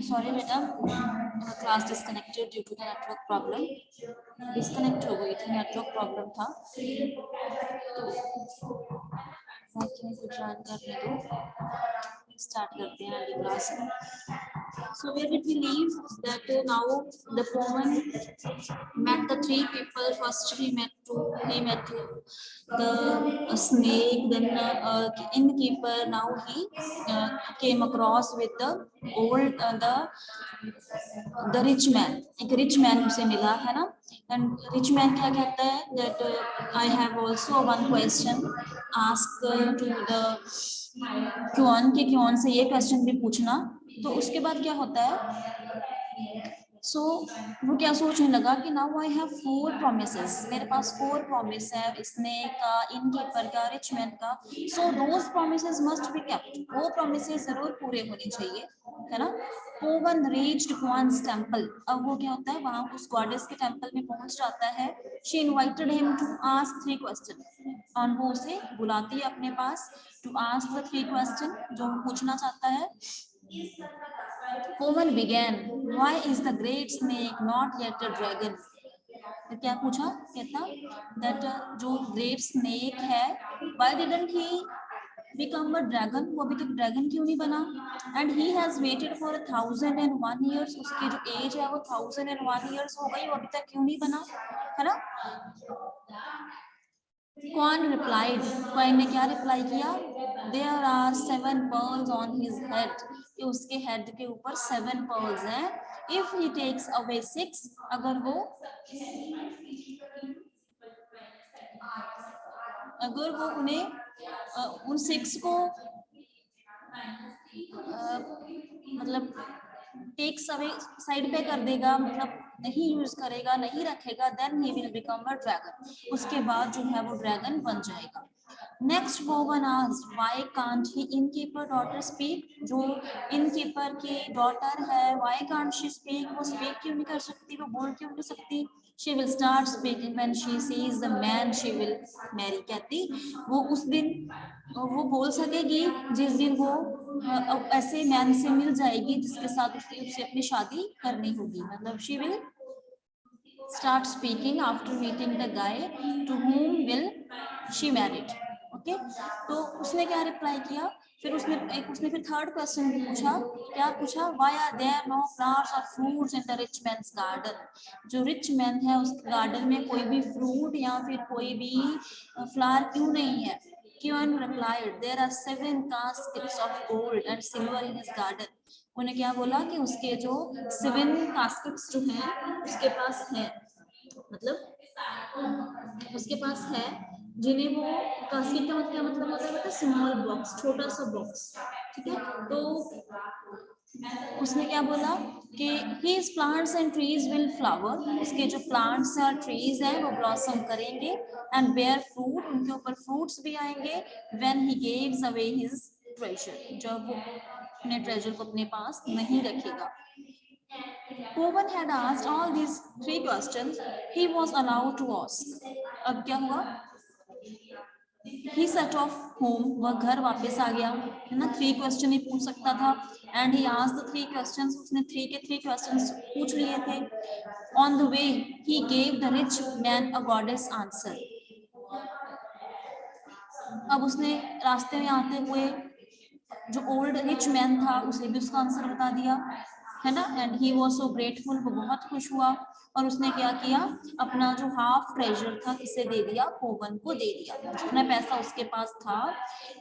Sorry बेटा, class disconnected due to the network problem. Disconnect हो गई थी, नेटवर्क प्रॉब्लम था। तो ज्वाइन करने दो, स्टार्ट करते हैं अगली क्लास में। So where did we leave? That now the Pawan met the three people. First he met the snake, then innkeeper. Now he came across with the old the rich man. एक rich man उसे मिला है ना, and rich man क्या कहता है that I have also one question ask to the क्यों के क्यों से ये क्वेश्चन भी पूछना। तो उसके बाद क्या होता है, वो क्या सोचने लगा कि नाउ आई हैव 4 promises, मेरे पास 4 प्रॉमिस है, स्नेक का, इनकीपर का, रिच मैन का। So those promises must be kept, वो promises जरूर पूरे होने चाहिए, है ना। पोवन रीच्ड क्वान्स टेम्पल। अब वो क्या होता है, वहां उस गॉडेस के टेम्पल में पहुंच जाता है। She invited him to ask 3 question, और वो उसे बुलाती है अपने पास टू आस्क द 3 क्वेश्चन, जो वो पूछना चाहता है। Owen began, why is the great snake not yet a dragon? तो क्या पूछा, कहता that जो great snake है, why didn't he become a dragon? वो अभी तक ड्रैगन क्यों नहीं बना? And he has waited for 1001 years, उसकी जो एज है वो 1001 years हो गई, वो अभी तक क्यों नहीं बना, है ना। Quan replied, क्वाइन ने क्या रिप्लाई किया, there are 7 pearls on his head, कि उसके हेड के ऊपर 7 pearls हैं। if he takes away 6, अगर वो उन्हें उन 6 को मतलब टेक्स अवे, साइड पे कर देगा, मतलब नहीं यूज करेगा, नहीं रखेगा, then he will become a dragon, उसके बाद जो है वो ड्रैगन बन जाएगा। Next Po Wan asked why can't he innkeeper daughter speak, जो इनकीपर की डॉटर है, व्हाई कांट शी स्पीक, वो स्पीक क्यों नहीं कर सकती, वो बोल क्यों नहीं सकती। She will start speaking when she sees the man she will marry, कहती वो उस दिन वो बोल सकेगी जिस दिन वो ऐसे मैन से मिल जाएगी जिसके साथ उसे अपनी शादी करनी होगी, मतलब she will start speaking after meeting the guy to whom will she married. Okay, तो उसने क्या रिप्लाई किया, फिर उसने फिर थर्ड क्वेश्चन पूछा, क्या पूछा, why are there no flowers और fruits in the rich man's garden, जो रिच मैन है उस गार्डन में कोई भी फ्रूट या फिर कोई भी फ्लावर क्यों नहीं है। Queen replied, there are 7 caskets of gold and silver in his garden, उन्हें क्या बोला कि उसके जो 7 caskets जो हैं उसके पास है, मतलब उसके पास है, जिन्हें वो कास्केट का मतलब होता है बेटा स्मॉल बॉक्स, छोटा सा बॉक्स, ठीक है। तो उसने क्या बोला कि his plants and trees will flower, उसके जो प्लांट्स और ट्रीज हैं वो ब्लॉसम करेंगे, and bear fruit, उनके ऊपर फ्रूट्स भी आएंगे, when he gives away his treasure, जब वो अपने ट्रेजर को अपने पास नहीं रखेगा। Povan had asked all these 3 questions, he was allowed to ask। अब क्या हुआ, he set off home, वह घर वापस आ गया, है ना, 3 क्वेश्चन ही पूछ सकता था, and he asked the 3 questions, उसने 3 के 3 questions पूछ लिए थे। On the way he gave the rich man a goddess answer, अब उसने रास्ते में आते हुए जो ओल्ड रिच मैन था उसे भी उसका आंसर बता दिया, है ना। And he was so grateful, वो बहुत खुश हुआ, और उसने क्या किया, अपना जो हाफ ट्रेजर था किसे दे दिया, पोवन को दे दिया। जितना पैसा उसके पास था,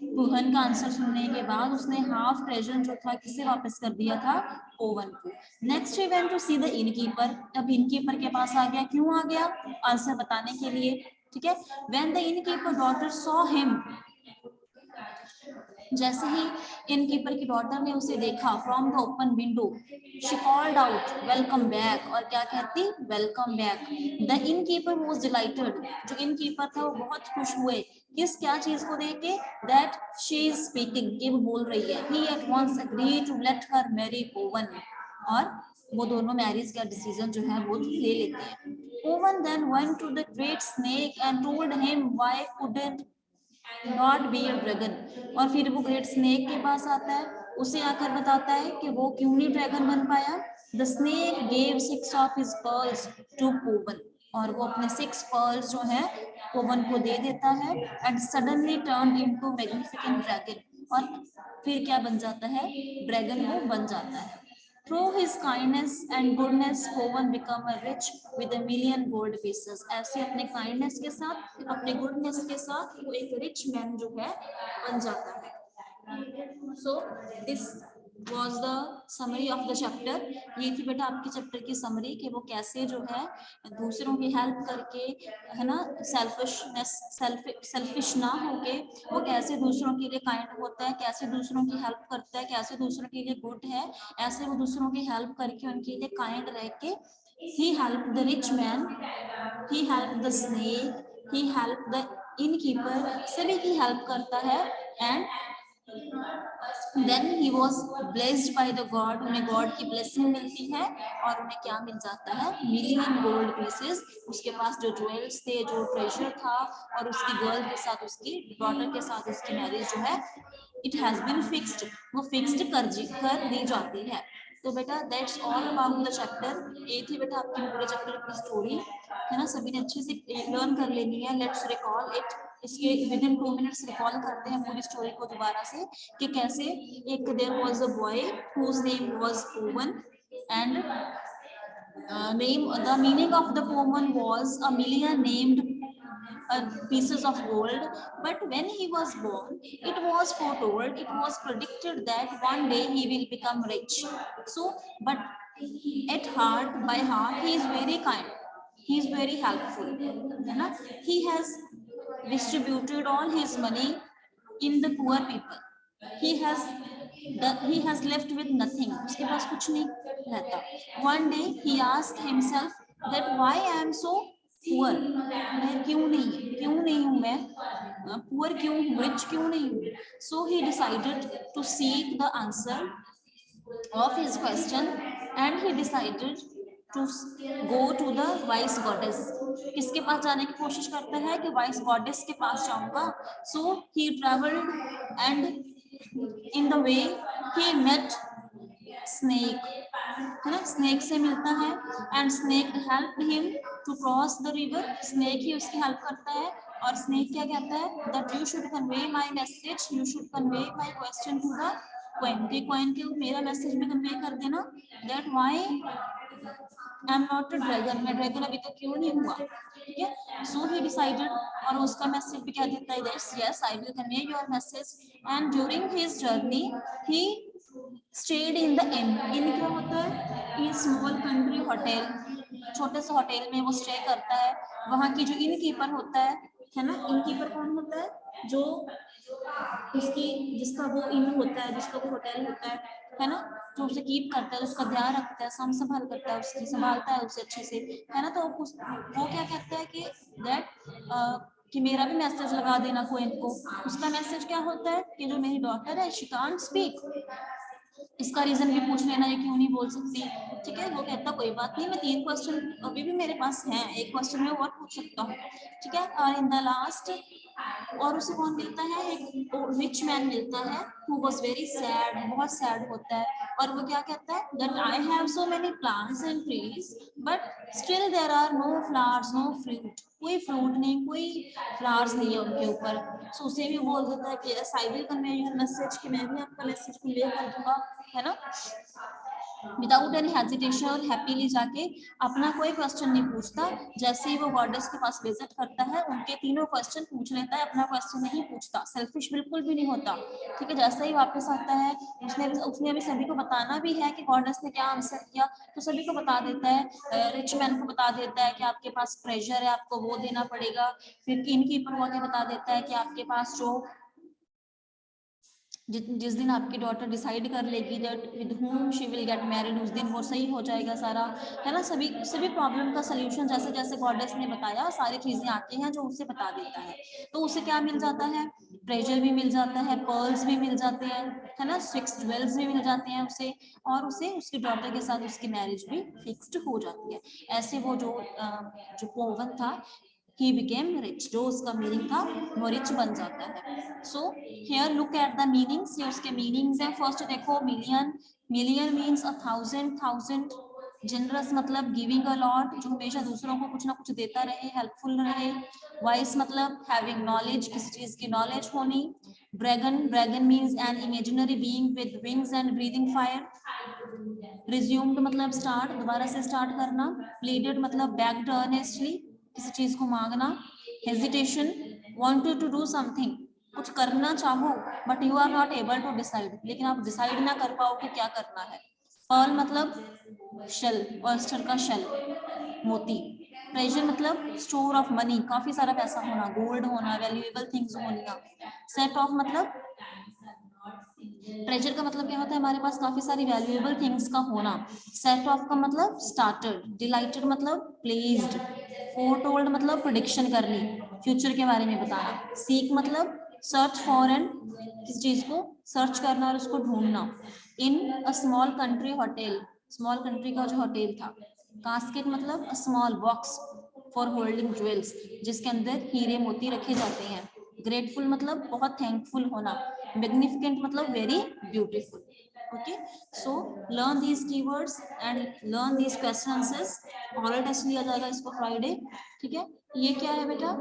पोवन का आंसर सुनने के बाद उसने हाफ ट्रेजर जो था किसे वापस कर दिया था, पोवन को। Next he went to see the innkeeper, अब इनकीपर के पास आ गया, क्यों आ गया, आंसर बताने के लिए, ठीक है। When the innkeeper daughter saw him, जैसे ही इनकीपर की डॉटर ने उसे देखा from the open window, she called out welcome back, और क्या कहती, welcome back. The innkeeper was delighted, जो इनकीपर था वो बहुत खुश हुए, किस क्या चीज को देख के, दैट शी इज स्पीकिंग, कि वो बोल रही है। He at once agree to let her marry Po Wan, और वो दोनों मैरिज का डिसीजन जो है वो ले लेते हैं। ओवन then went to the great snake and told him why couldn't not be a dragon, और फिर वो ग्रेट स्नेक के पास आता है, उसे आकर बताता है कि वो क्यों नहीं ड्रैगन बन पाया। The snake gave 6 of his pearls to Pawan, और वो अपने 6 पर्ल्स जो है पोवन को दे देता है। And suddenly turn into magnificent dragon, और फिर क्या बन जाता है, ड्रैगन वो बन जाता है। Through his kindness and goodness, Povan become a rich with a million gold pieces. ऐसे अपने kindness के साथ, अपने goodness के साथ वो एक rich man जो है बन जाता है। So this was the summary of the chapter. ये थी बेटा आपके चैप्टर की समरी कि वो कैसे जो है दूसरों की हेल्प करके, है ना, सेल्फिश ना होके वो कैसे दूसरों के लिए काइंड होता है, कैसे दूसरों की हेल्प करता है, कैसे दूसरों के लिए गुड है, ऐसे वो दूसरों की हेल्प करके उनके लिए काइंड रह के he helped the rich man, he helped the snake, he helped the innkeeper, सभी की हेल्प करता है। And then he was blessed by the god, उन्हें गॉड की ब्लेसिंग मिलती है, और उन्हें क्या मिल जाता है, मिलियन गोल्ड पीसेस। उसके पास जो ज्वेल्स थे, जो ट्रेजर था, और उसकी गर्ल के साथ, उसकी डॉटर के साथ उसकी मैरिज जो है, इट हैज बीन फिक्स्ड, वो फिक्स्ड कर दी जाती है। तो बेटा that's all about the chapter. ये थी बेटा आपकी पूरे चैप्टर की स्टोरी, है ना, सभी ने अच्छे से लर्न कर लेनी है। लेट्स रिकॉल इट, इसके विद इन 2 मिनट्स रिकॉल करते हैं पूरी स्टोरी को दोबारा से, कि कैसे एक there was a boy whose name was Pawan, and name the meaning of the poem was a million named pieces of gold. But when he was born, it was foretold, it was predicted that one day he will become rich. So but at heart, by heart, he is very kind, he is very helpful, है ना? He has distributed all his money in the poor people. He has left with nothing, उसके पास कुछ नहीं रहता। One day he asked himself that why I am so poor, मैं क्यों नहीं हूँ मैं पुअर, क्यों हूँ रिच, क्यों नहीं हूँ। So he decided to seek the answer of his question, and he decided to go to the wise goddess। किसके पास जाने की कोशिश करता है, कि वाइस गॉडेस के पास जाऊंगा। So he traveled, and in the way he met snake, है ना, स्नेक से मिलता है, and snake help him to cross the river, snake ही उसकी हेल्प करता है। और स्नेक क्या कहता है, that you should convey my message, you should convey my question to the queen, के क्वीन के मेरा मैसेज भी कन्वे कर देना, that why I am not a dragon, मैं ड्रैगन अभी तक क्यों नहीं हुआ, ठीक है। सो ही डिसाइडेड, और उसका मैसेज भी क्या देता है, that's yes I will convey your message. And during his journey he stayed in the inn, inn क्या होता है, इन स्मॉल कंट्री होटल, छोटे से होटल में वो स्टे करता है। वहाँ की जो इन कीपर होता है ना, इन कीपर कौन होता है, जो उसकी जिसका वो इन होता है, जिसका वो होटल होता है ना, जो उसे कीप करता है, उसका ध्यान रखता है, संभाल करता है, उसकी संभालता है उसे अच्छे से, है ना। तो वो क्या कहता है कि दैट कि मेरा भी मैसेज लगा देना क्वीन को। उसका मैसेज क्या होता है, कि जो मेरी डॉटर है शी कांट स्पीक, इसका रीजन भी पूछ लेना, ये क्यों नहीं बोल सकती, ठीक है। वो कहता कोई बात नहीं, मैं 3 क्वेश्चन अभी भी मेरे पास हैं, एक क्वेश्चन में और पूछ सकता हूँ, ठीक है। और इन द लास्ट, और उसे कौन मिलता है, एक रिच मैन मिलता है, हु वाज वेरी सैड, बहुत सैड होता है। और वो क्या कहता है, that I have so many plants and trees but still there are no flowers, no fruit, कोई फ्रूट नहीं, कोई फ्लावर्स नहीं है उनके ऊपर। सो उसे भी बोल देता है कि yes I will convey your message, कि मैं भी आपका मैसेज कन्वे कर दूंगा, है ना। विदाउट एनी हेजिटेशन, और हैप्पीली जाके अपना कोई क्वेश्चन नहीं पूछता। जैसे ही वो गॉडेस के पास विजिट करता है, उनके तीनों क्वेश्चन पूछ लेता है, अपना क्वेश्चन नहीं पूछता, सेल्फिश बिल्कुल भी नहीं होता, ठीक है। जैसे ही वापस आता है, उसने अभी सभी को बताना भी है कि गॉडेस ने क्या आंसर किया, तो सभी को बता देता है। रिच मैन को बता देता है कि आपके पास ट्रेजर है, आपको वो देना पड़ेगा। फिर इनकीपर को बता देता है कि आपके पास जो जिस दिन आपकी डॉटर डिसाइड कर लेगी that with whom she will get married, उस दिन वो सही हो जाएगा सारा, है ना। सभी सभी प्रॉब्लम का सोल्यूशन जैसे जैसे गॉडेस ने बताया सारी चीजें आती हैं जो उसे बता देता है। तो उसे क्या मिल जाता है, ट्रेजर भी मिल जाता है, पर्ल्स भी मिल जाते हैं, है ना, 6 ज्वेल्स भी मिल जाते हैं उसे, और उसे उसकी डॉटर के साथ उसकी मैरिज भी फिक्स्ड हो जाती है। ऐसे वो जो पोवन था he became rich, जो उसका मीनिंग था वो रिच बन जाता है। So here look at the meanings, ये उसके मीनिंग्स हैं। फर्स्ट देखो मिलियन, मिलियन मीन्स 1000, 1000। जनरस मतलब गिविंग अ लॉट, जो हमेशा दूसरों को कुछ ना कुछ देता रहे, हेल्पफुल रहे। वाइस मतलब हैविंग नॉलेज, किसी चीज की नॉलेज होनी। Dragon, dragon means an imaginary being with wings and breathing fire. Resumed मतलब स्टार्ट, दोबारा से स्टार्ट करना। प्लीडेड मतलब बेग्ड अर्नेस्टली, किसी चीज को मांगना। Hesitation, wanted to do something, कुछ करना चाहो but you are not able to decide, लेकिन आप डिसाइड ना कर पाओ कि क्या करना है। पर्ल मतलब शेल, ऑयस्टर का शेल, मोती। ट्रेजर मतलब स्टोर ऑफ मनी, काफी सारा पैसा होना, गोल्ड होना, वैल्यूएबल थिंग्स होना। सेट ऑफ मतलब, ट्रेजर का मतलब क्या होता है, हमारे पास काफी सारी वैल्यूएबल थिंग्स का होना। सेट ऑफ का मतलब स्टार्टेड। डिलाइटेड मतलब प्लेज्ड। फोरटोल्ड मतलब प्रेडिक्शन करनी, फ्यूचर के बारे में बताना। सीक मतलब सर्च फॉर एंड, किसी चीज को सर्च करना और उसको ढूंढना। In a small country hotel, small country का जो होटल था। कास्केट मतलब a small box for holding jewels, जिसके अंदर हीरे मोती रखे जाते हैं। ग्रेटफुल मतलब बहुत थैंकफुल होना। मैग्निफिकेंट मतलब very beautiful. Okay, so learn these keywords and learn these question answers. Oral test लिया जाएगा इसको फ्राइडे, ठीक है। ये क्या है बेटा,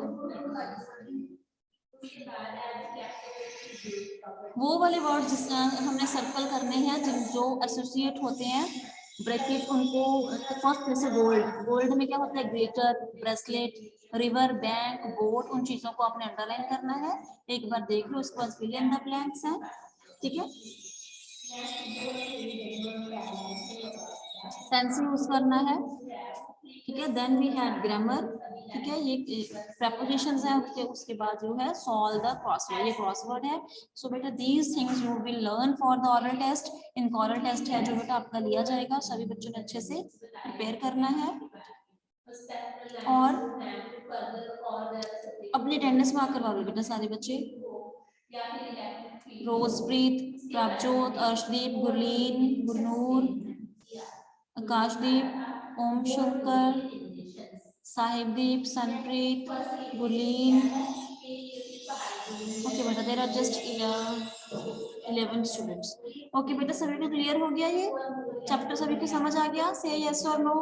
वो वाले वर्ड जिस हमने सर्कल करने हैं, जिन जो एसोसिएट होते हैं ब्रैकेट उनको। फर्स्ट जैसे गोल्ड, गोल्ड में क्या होता है, glitter, bracelet, river, bank, boat, उन चीजों को आपने अंडरलाइन करना है। एक बार देख लो, उसके बाद फिल इन द ब्लैंक्स है, ठीक है। टेंस यूज करना है, ठीक है। देन वी हैड ग्रामर, ठीक है। ये प्रपोजिशंस हैं, उसके बाद जो है सॉल्व द क्रॉसवर्ड, ये क्रॉसवर्ड है। सो बेटा these things you will learn for the oral test. इनका ऑरल टेस्ट है जो बेटा आपका लिया जाएगा, सभी बच्चों ने अच्छे से प्रिपेयर करना है। और अपनी अटेंडेंस मार्क करवा लो बेटा सारे बच्चे। रोजप्रीत, प्रभजोत, अर्शदीप, गुरलीन, गुरनूर, आकाशदीप, ओम शंकर, साहिबदीप, सनप्रीत, गुरलीन। ओके बेटा, there are just 11 students. Okay बेटा, सभी को क्लियर हो गया, ये चैप्टर सभी को समझ आ गया? से यस और no?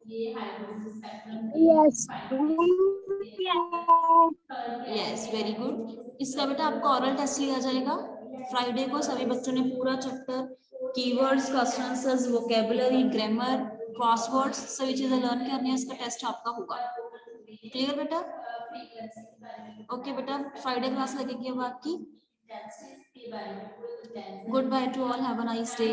Yes. Yes, very good. इसका बेटा आपका ऑरल टेस्ट लिया जाएगा फ्राइडे को। सभी बच्चों ने पूरा chapter, keywords, question answers, vocabulary, grammar, crosswords, सभी चीजें लर्न करनी है। इसका टेस्ट आपका होगा। क्लियर बेटा? ओके बेटा, फ्राइडे क्लास लगेगी अब आपकी। Good by two all, have a nice day.